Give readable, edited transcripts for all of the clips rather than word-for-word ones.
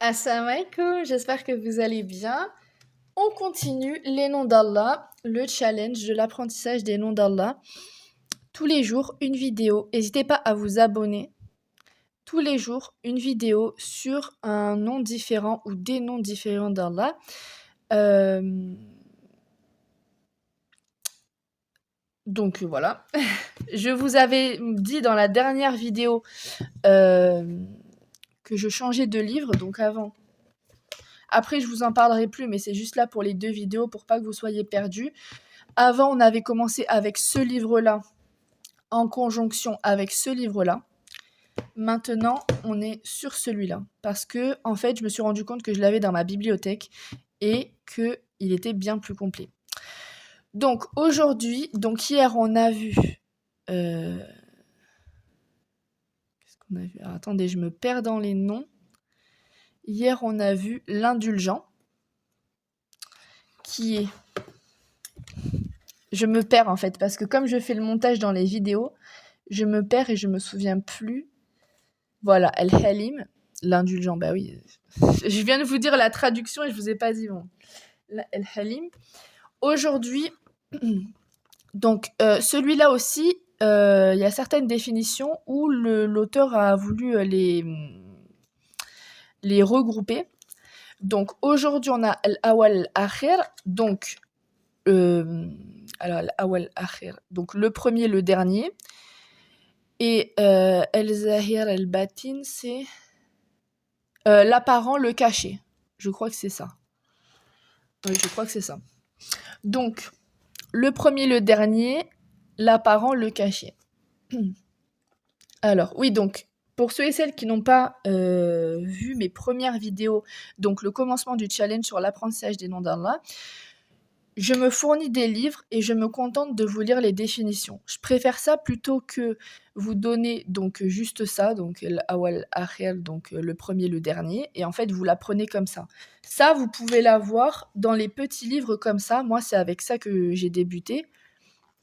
Assalamu alaikum, j'espère que vous allez bien. On continue les noms d'Allah, le challenge de l'apprentissage des noms d'Allah. Tous les jours, une vidéo. N'hésitez pas à vous abonner. Tous les jours, une vidéo sur un nom différent ou des noms différents d'Allah. Donc voilà. Je vous avais dit dans la dernière vidéo que je changeais de livre, donc avant. Après, je vous en parlerai plus, mais c'est juste là pour les deux vidéos pour pas que vous soyez perdus. Avant, on avait commencé avec ce livre-là, en conjonction avec ce livre-là. Maintenant, on est sur celui-là. Parce que, en fait, je me suis rendu compte que je l'avais dans ma bibliothèque et qu'il était bien plus complet. Donc, aujourd'hui, hier, on a vu... Qu'est-ce qu'on a vu? Alors, attendez, je me perds dans les noms. Hier, on a vu l'indulgent, qui est... Je me perds, en fait, parce que comme je fais le montage dans les vidéos, je me perds et je me souviens plus. Voilà, Al-Halim, l'indulgent, bah oui. Je viens de vous dire la traduction et je vous ai pas dit bon. Al-Halim. Aujourd'hui, donc celui-là aussi, il y a certaines définitions où l'auteur a voulu les regrouper. Donc aujourd'hui, on a Al-Awal Al-Akhir, donc alors Al-Awal Al-Akhir, donc le premier, le dernier. Et El-Zahir El-Batin, c'est l'apparent, le caché. Je crois que c'est ça. Oui, je crois que c'est ça. Donc, le premier, le dernier, l'apparent, le caché. Alors, oui, donc, pour ceux et celles qui n'ont pas vu mes premières vidéos, donc le commencement du challenge sur l'apprentissage des noms d'Allah, je me fournis des livres et je me contente de vous lire les définitions. Je préfère ça plutôt que vous donner donc juste ça, donc l'awal akhir, donc le premier, le dernier, et en fait vous l'apprenez comme ça. Ça, vous pouvez l'avoir dans les petits livres comme ça. Moi, c'est avec ça que j'ai débuté.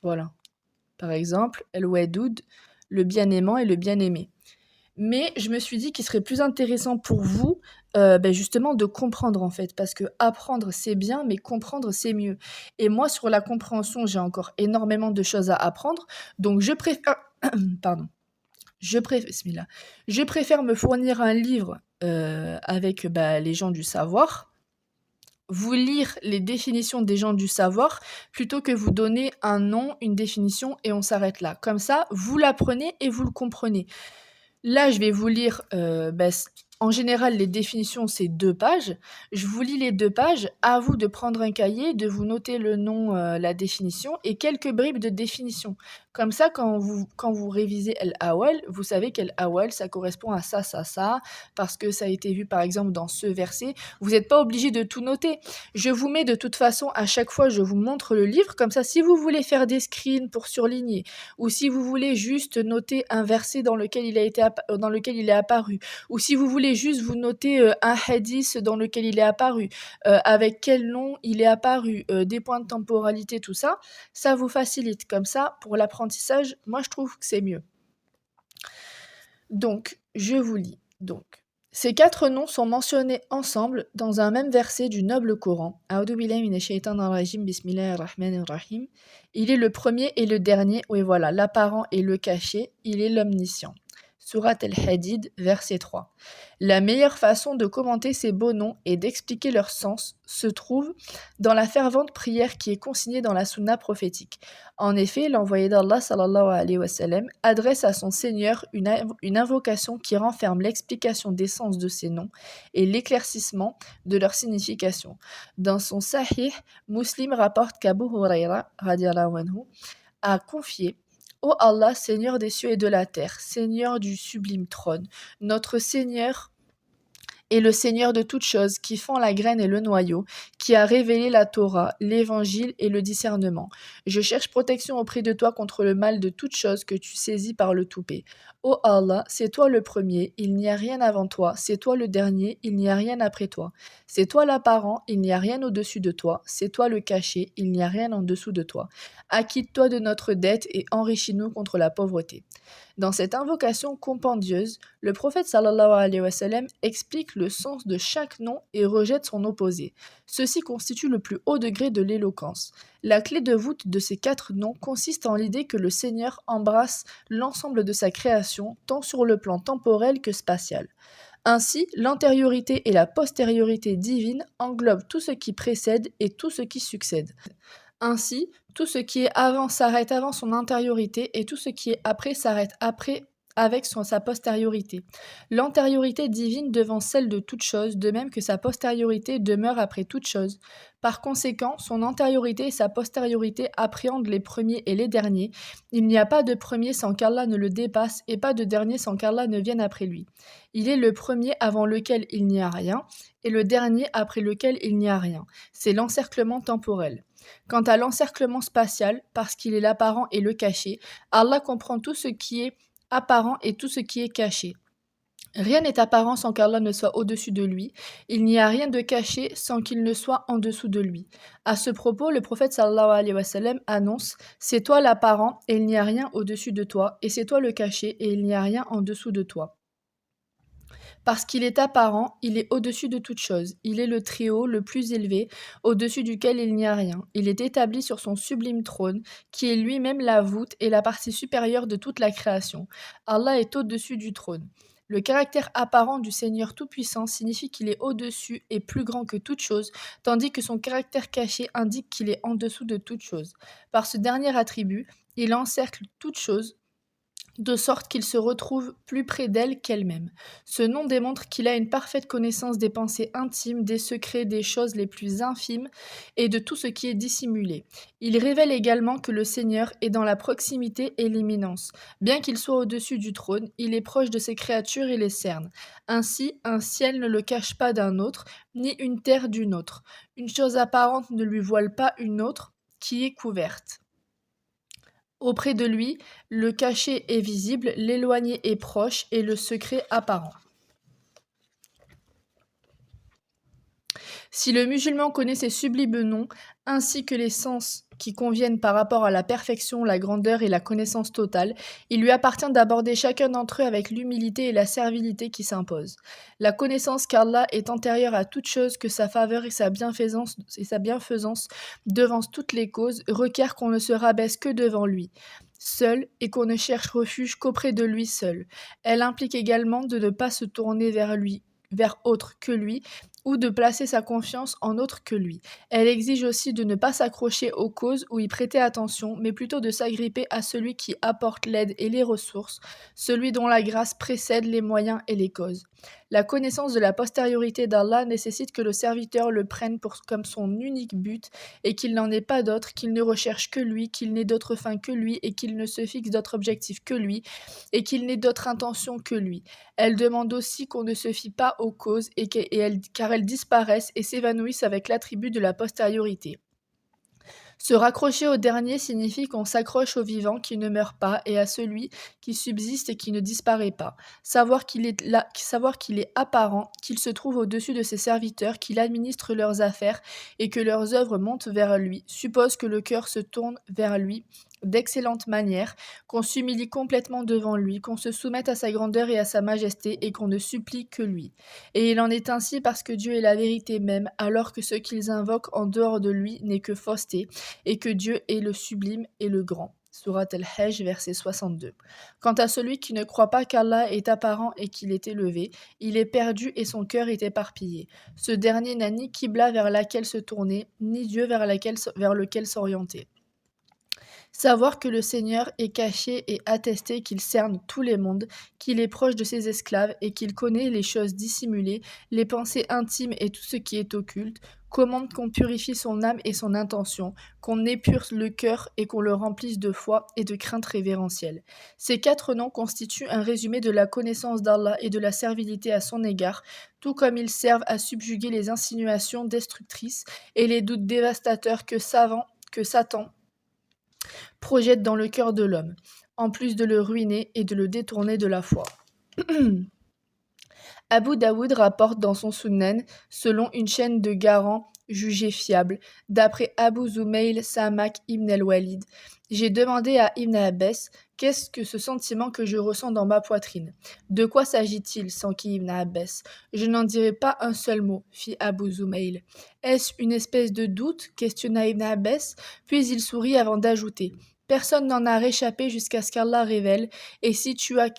Voilà. Par exemple, El Wadoud, le bien-aimant et le bien-aimé. Mais je me suis dit qu'il serait plus intéressant pour vous, justement, de comprendre en fait, parce que apprendre c'est bien, mais comprendre c'est mieux. Et moi, sur la compréhension, j'ai encore énormément de choses à apprendre, donc je préfère, pardon, je préfère me fournir un livre avec les gens du savoir, vous lire les définitions des gens du savoir, plutôt que vous donner un nom, une définition, et on s'arrête là. Comme ça, vous l'apprenez et vous le comprenez. Là, je vais vous lire, en général, les définitions, c'est 2 pages. Je vous lis les 2 pages. À vous de prendre un cahier, de vous noter le nom, la définition et quelques bribes de définition. Comme ça, quand vous révisez El-Awwal, vous savez qu'El-Awwal, ça correspond à ça, ça, ça, parce que ça a été vu, par exemple, dans ce verset. Vous n'êtes pas obligé de tout noter. Je vous mets de toute façon, à chaque fois, je vous montre le livre. Comme ça, si vous voulez faire des screens pour surligner, ou si vous voulez juste noter un verset dans lequel il est apparu, ou si vous voulez juste vous noter un hadith dans lequel il est apparu, avec quel nom il est apparu, des points de temporalité, tout ça, ça vous facilite. Comme ça, pour l'apprentissage, moi je trouve que c'est mieux. Donc, je vous lis. Donc, ces 4 noms sont mentionnés ensemble dans un même verset du noble Coran. A'udhu billahi minash shaitanir rajim, bismillahir rahmanir rahim. Il est le premier et le dernier, oui voilà, l'apparent et le caché, il est l'omniscient. Surat al-Hadid, verset 3. La meilleure façon de commenter ces beaux noms et d'expliquer leur sens se trouve dans la fervente prière qui est consignée dans la sunna prophétique. En effet, l'envoyé d'Allah sallallahu alayhi wa sallam adresse à son Seigneur une invocation qui renferme l'explication des sens de ces noms et l'éclaircissement de leur signification. Dans son Sahih, Muslim rapporte qu'Abu Huraira radiallahu anhu a confié: Ô Allah, Seigneur des cieux et de la terre, Seigneur du sublime trône, notre Seigneur est le Seigneur de toutes choses, qui fend la graine et le noyau, qui a révélé la Torah, l'évangile et le discernement. Je cherche protection auprès de toi contre le mal de toutes choses que tu saisis par le toupet. Ô Allah, c'est toi le premier, il n'y a rien avant toi, c'est toi le dernier, il n'y a rien après toi. C'est toi l'apparent, il n'y a rien au-dessus de toi, c'est toi le caché, il n'y a rien en dessous de toi. Acquitte-toi de notre dette et enrichis-nous contre la pauvreté. Dans cette invocation compendieuse, le prophète sallallahu alayhi wa sallam explique le sens de chaque nom et rejette son opposé. Ceci constitue le plus haut degré de l'éloquence. La clé de voûte de ces 4 noms consiste en l'idée que le Seigneur embrasse l'ensemble de sa création, tant sur le plan temporel que spatial. Ainsi, l'antériorité et la postériorité divine englobent tout ce qui précède et tout ce qui succède. Ainsi, tout ce qui est avant s'arrête avant son antériorité et tout ce qui est après s'arrête après avec sa postériorité. L'antériorité divine devant celle de toute chose, de même que sa postériorité demeure après toute chose. Par conséquent, son antériorité et sa postériorité appréhendent les premiers et les derniers. Il n'y a pas de premier sans qu'Allah ne le dépasse et pas de dernier sans qu'Allah ne vienne après lui. Il est le premier avant lequel il n'y a rien et le dernier après lequel il n'y a rien. C'est l'encerclement temporel. Quant à l'encerclement spatial, parce qu'il est l'apparent et le caché, Allah comprend tout ce qui est apparent et tout ce qui est caché. Rien n'est apparent sans qu'Allah ne soit au-dessus de lui. Il n'y a rien de caché sans qu'il ne soit en dessous de lui. À ce propos, le prophète sallallahu alayhi wa sallam annonce « C'est toi l'apparent et il n'y a rien au-dessus de toi, et c'est toi le caché et il n'y a rien en dessous de toi. » Parce qu'il est apparent, il est au-dessus de toute chose. Il est le Très-Haut, le plus élevé, au-dessus duquel il n'y a rien. Il est établi sur son sublime trône, qui est lui-même la voûte et la partie supérieure de toute la création. Allah est au-dessus du trône. Le caractère apparent du Seigneur Tout-Puissant signifie qu'il est au-dessus et plus grand que toute chose, tandis que son caractère caché indique qu'il est en dessous de toute chose. Par ce dernier attribut, il encercle toute chose, de sorte qu'il se retrouve plus près d'elle qu'elle-même. Ce nom démontre qu'il a une parfaite connaissance des pensées intimes, des secrets, des choses les plus infimes et de tout ce qui est dissimulé. Il révèle également que le Seigneur est dans la proximité et l'imminence. Bien qu'il soit au-dessus du trône, il est proche de ses créatures et les cerne. Ainsi, un ciel ne le cache pas d'un autre, ni une terre d'une autre. Une chose apparente ne lui voile pas une autre qui est couverte. Auprès de lui, le caché est visible, l'éloigné est proche et le secret apparent. Si le musulman connaît ces sublimes noms, ainsi que les sens qui conviennent par rapport à la perfection, la grandeur et la connaissance totale, il lui appartient d'aborder chacun d'entre eux avec l'humilité et la servilité qui s'imposent. La connaissance qu'Allah est antérieure à toute chose, que sa faveur et sa bienfaisance devancent toutes les causes, requiert qu'on ne se rabaisse que devant lui seul et qu'on ne cherche refuge qu'auprès de lui seul. Elle implique également de ne pas se tourner vers autre que lui, ou de placer sa confiance en autre que lui. Elle exige aussi de ne pas s'accrocher aux causes ou y prêter attention, mais plutôt de s'agripper à celui qui apporte l'aide et les ressources, celui dont la grâce précède les moyens et les causes. La connaissance de la postériorité d'Allah nécessite que le serviteur le prenne comme son unique but et qu'il n'en ait pas d'autre, qu'il ne recherche que lui, qu'il n'ait d'autre fin que lui et qu'il ne se fixe d'autre objectif que lui et qu'il n'ait d'autre intention que lui. Elle demande aussi qu'on ne se fie pas aux causes car elles disparaissent et s'évanouissent avec l'attribut de la postériorité. Se raccrocher au dernier signifie qu'on s'accroche au vivant qui ne meurt pas et à celui qui subsiste et qui ne disparaît pas. Savoir qu'il est apparent, qu'il se trouve au-dessus de ses serviteurs, qu'il administre leurs affaires et que leurs œuvres montent vers lui, suppose que le cœur se tourne vers lui d'excellente manière, qu'on s'humilie complètement devant lui, qu'on se soumette à sa grandeur et à sa majesté et qu'on ne supplie que lui. Et il en est ainsi parce que Dieu est la vérité même, alors que ce qu'ils invoquent en dehors de lui n'est que fausseté, et que Dieu est le sublime et le grand. Surat al-Hajj, verset 62. Quant à celui qui ne croit pas qu'Allah est apparent et qu'il est élevé, il est perdu et son cœur est éparpillé. Ce dernier n'a ni Qibla vers laquelle se tourner, ni Dieu vers lequel s'orienter. Savoir que le Seigneur est caché et attester qu'il cerne tous les mondes, qu'il est proche de ses esclaves et qu'il connaît les choses dissimulées, les pensées intimes et tout ce qui est occulte, commande qu'on purifie son âme et son intention, qu'on épure le cœur et qu'on le remplisse de foi et de crainte révérentielle. Ces 4 noms constituent un résumé de la connaissance d'Allah et de la servilité à son égard, tout comme ils servent à subjuguer les insinuations destructrices et les doutes dévastateurs que Satan projette dans le cœur de l'homme. en plus de le ruiner et de le détourner de la foi. Abu Daoud rapporte dans son Sunan, selon une chaîne de garants jugée fiable, d'après Abu Zumayl Samak ibn al-Walid, j'ai demandé à Ibn Abbas, qu'est-ce que ce sentiment que je ressens dans ma poitrine? De quoi s'agit-il? S'enquit Ibn Abbas. Je n'en dirai pas un seul mot, fit Abu Zumayl. Est-ce une espèce de doute? Questionna Ibn Abbas, puis il sourit avant d'ajouter. Personne n'en a réchappé jusqu'à ce qu'Allah révèle, et si tu as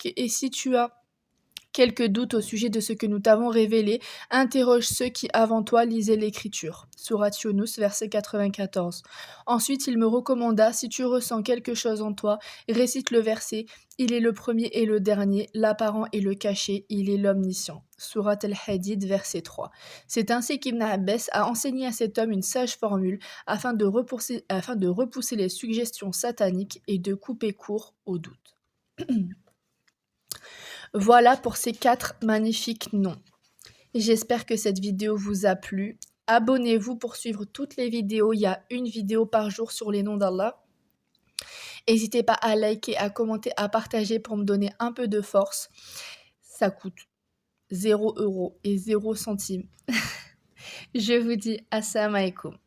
quelques doutes au sujet de ce que nous t'avons révélé, interroge ceux qui avant toi lisaient l'Écriture. Sourate Yunus, verset 94. Ensuite, il me recommanda, si tu ressens quelque chose en toi, récite le verset, il est le premier et le dernier, l'apparent et le caché, il est l'omniscient. Sourate Al-Hadid, verset 3. C'est ainsi qu'Ibn Abbas a enseigné à cet homme une sage formule afin de repousser les suggestions sataniques et de couper court aux doutes. Voilà pour ces 4 magnifiques noms. J'espère que cette vidéo vous a plu. Abonnez-vous pour suivre toutes les vidéos. Il y a une vidéo par jour sur les noms d'Allah. N'hésitez pas à liker, à commenter, à partager pour me donner un peu de force. Ça coûte 0 € et 0 centimes. Je vous dis assalamu alaikum.